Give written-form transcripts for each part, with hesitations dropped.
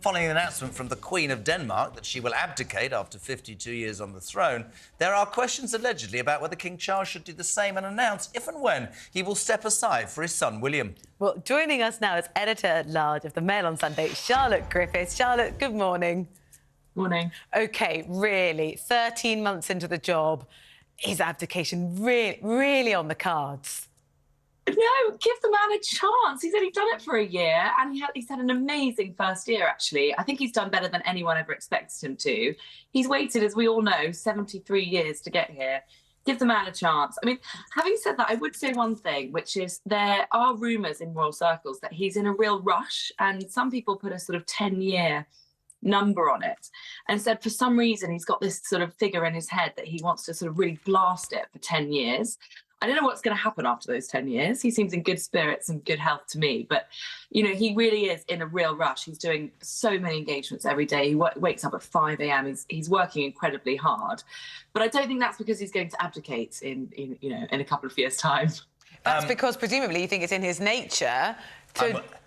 Following the announcement from the Queen of Denmark that she will abdicate after 52 years on the throne, there are questions allegedly about whether King Charles should do the same and announce if and when he will step aside for his son, William. Well, joining us now is editor-at-large of the Mail on Sunday, Charlotte Griffiths. Charlotte, good morning. Morning. OK, really, 13 months into the job, is abdication really on the cards? No, give the man a chance. He's only done it for a year, and he's had an amazing first year, actually. I think he's done better than anyone ever expected him to. He's waited, as we all know, 73 years to get here. Give the man a chance. I mean, having said that, I would say one thing, which is there are rumours in royal circles that he's in a real rush, and some people put a sort of 10-year number on it and said for some reason he's got this sort of figure in his head that he wants to sort of really blast it for 10 years. I don't know what's going to happen after those 10 years. He seems in good spirits and good health to me. But, you know, he really is in a real rush. He's doing so many engagements every day. He wakes up at 5 a.m. He's working incredibly hard. But I don't think that's because he's going to abdicate in a couple of years' time. That's because presumably you think it's in his nature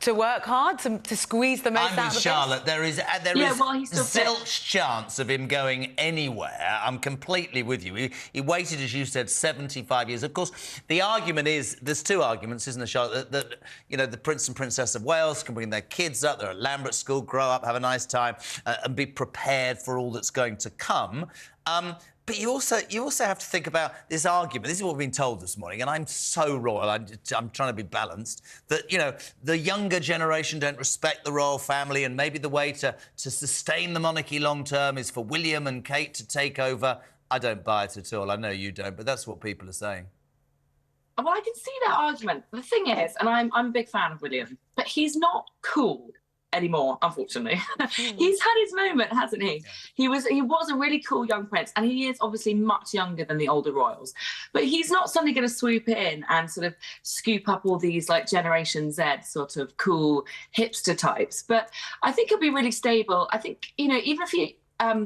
to work hard, to squeeze the most out of I'm with Charlotte. There is zilch chance of him going anywhere. I'm completely with you. He waited, as you said, 75 years. Of course, the argument is, there's two arguments, isn't there, Charlotte? That you know, the Prince and Princess of Wales can bring their kids up. They're at Lambert School, grow up, have a nice time, and be prepared for all that's going to come. But you also have to think about this argument. This is what we've been told this morning, and I'm so royal. I'm trying to be balanced. That, you know, the younger generation don't respect the royal family, and maybe the way to sustain the monarchy long term is for William and Kate to take over. I don't buy it at all. I know you don't, but that's what people are saying. Well, I can see that argument. The thing is, and I'm a big fan of William, but he's not cool anymore, unfortunately. He's had his moment, hasn't he? Yeah. He was a really cool young prince, and he is obviously much younger than the older royals. But he's not suddenly going to swoop in and sort of scoop up all these like Generation Z sort of cool hipster types. But I think he'll be really stable. I think, you know, even if he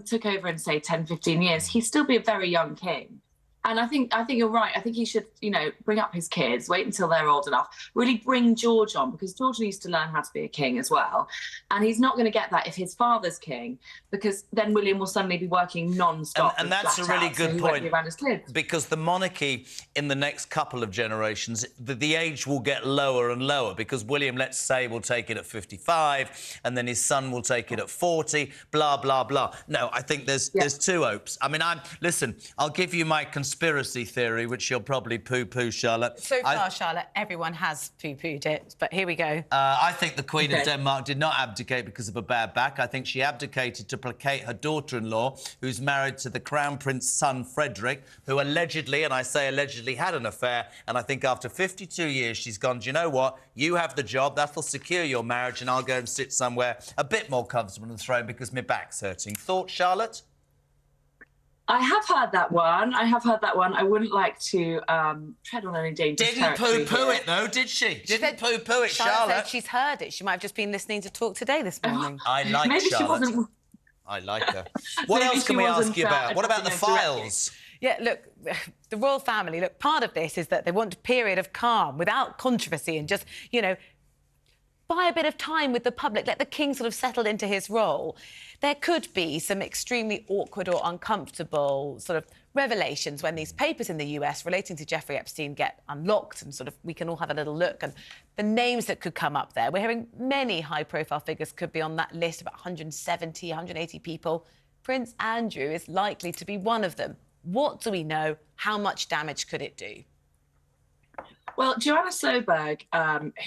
took over in, say, 10, 15 years, he'd still be a very young king. And I think you're right. I think he should, you know, bring up his kids, wait until they're old enough, really bring George on, because George needs to learn how to be a king as well. And he's not going to get that if his father's king, because then William will suddenly be working non-stop. And that's a really good point, around his kids. Because the monarchy in the next couple of generations, the age will get lower and lower, because William, let's say, will take it at 55, and then his son will take it at 40, blah, blah, blah. No, I think there's two hopes. I mean, listen, I'll give you my conspiracy theory, which you'll probably poo-poo, Charlotte. So far, Charlotte, everyone has poo-pooed it, but here we go. I think the Queen of Denmark did not abdicate because of a bad back. I think she abdicated to placate her daughter-in-law, who's married to the Crown Prince's son, Frederick, who allegedly, and I say allegedly, had an affair. And I think after 52 years, she's gone, do you know what? You have the job. That'll secure your marriage, and I'll go and sit somewhere a bit more comfortable on the throne because my back's hurting. Thoughts, Charlotte? I have heard that one. I wouldn't like to tread on any dangerous territory. Didn't poo-poo it, though, did she? Didn't poo-poo it, Charlotte. Said she's heard it. She might have just been listening to talkTV this morning. I like Maybe Charlotte. She wasn't... I like her. What else can we ask you about? What about the files? Yeah, look, the royal family, look, part of this is that they want a period of calm without controversy and just, you know, buy a bit of time with the public, let the king sort of settle into his role. There could be some extremely awkward or uncomfortable sort of revelations when these papers in the US relating to Jeffrey Epstein get unlocked, and sort of we can all have a little look, and the names that could come up there. We're hearing many high-profile figures could be on that list, about 170, 180 people. Prince Andrew is likely to be one of them. What do we know? How much damage could it do? Well, Johanna Sjoberg,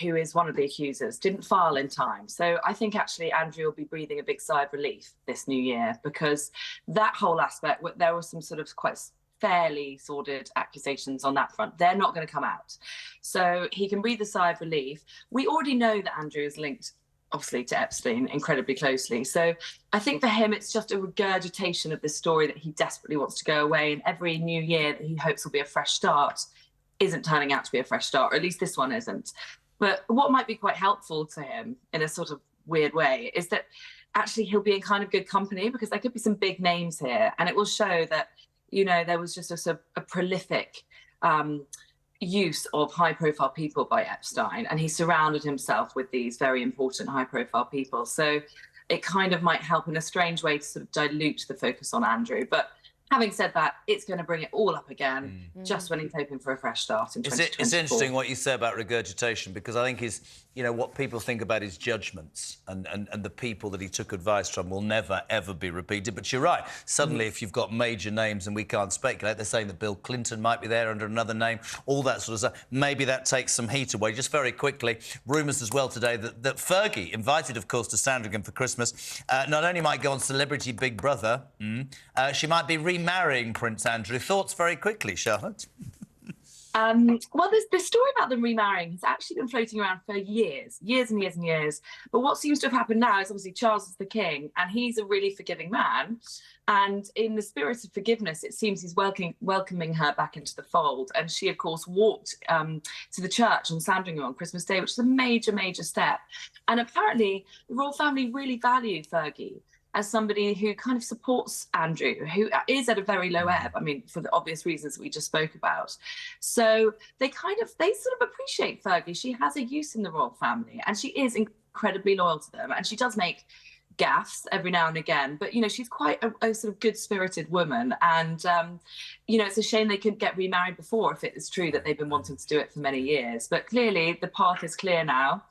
who is one of the accusers, didn't file in time. So I think actually Andrew will be breathing a big sigh of relief this new year, because that whole aspect, there were some sort of quite fairly sordid accusations on that front. They're not going to come out. So he can breathe a sigh of relief. We already know that Andrew is linked, obviously, to Epstein incredibly closely. So I think for him, it's just a regurgitation of this story that he desperately wants to go away. And every new year that he hopes will be a fresh start isn't turning out to be a fresh start, or at least this one isn't. But what might be quite helpful to him in a sort of weird way is that actually he'll be in kind of good company, because there could be some big names here, and it will show that, you know, there was just a sort of a prolific use of high-profile people by Epstein, and he surrounded himself with these very important high-profile people. So it kind of might help in a strange way to sort of dilute the focus on Andrew. But having said that, it's going to bring it all up again just when he's hoping for a fresh start in 2024. It's interesting what you say about regurgitation, because I think what people think about his judgments and the people that he took advice from will never, ever be repeated. But you're right. Suddenly, if you've got major names and we can't speculate, they're saying that Bill Clinton might be there under another name, all that sort of stuff. Maybe that takes some heat away. Just very quickly, rumours as well today that Fergie, invited, of course, to Sandringham for Christmas, not only might go on Celebrity Big Brother, she might be remarrying Prince Andrew. Thoughts very quickly, Charlotte? Well, the story about them remarrying has actually been floating around for years and years. But what seems to have happened now is obviously Charles is the king, and he's a really forgiving man. And in the spirit of forgiveness, it seems he's welcoming her back into the fold. And she, of course, walked to the church on Sandringham on Christmas Day, which is a major, major step. And apparently, the royal family really value Fergie as somebody who kind of supports Andrew, who is at a very low ebb, I mean, for the obvious reasons we just spoke about. So they sort of appreciate Fergie. She has a use in the royal family, and she is incredibly loyal to them. And she does make gaffes every now and again, but, she's quite a sort of good-spirited woman. And, it's a shame they couldn't get remarried before, if it is true that they've been wanting to do it for many years. But clearly the path is clear now.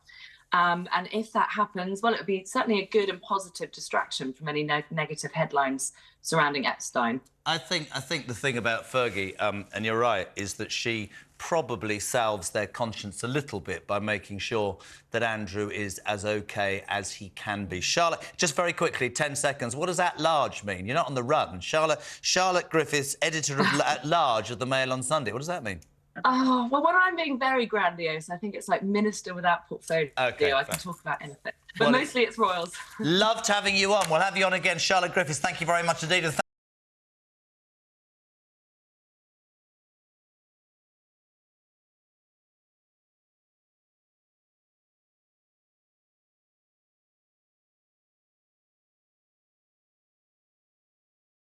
And if that happens, well, it would be certainly a good and positive distraction from any negative headlines surrounding Epstein. I think the thing about Fergie, and you're right, is that she probably salves their conscience a little bit by making sure that Andrew is as OK as he can be. Charlotte, just very quickly, 10 seconds, what does at-large mean? You're not on the run. Charlotte Griffiths, editor of at-large of the Mail on Sunday. What does that mean? Oh, well, when I'm being very grandiose, I think it's like minister without portfolio. Okay, I can talk about anything. But mostly it's royals. Loved having you on. We'll have you on again. Charlotte Griffiths, thank you very much indeed.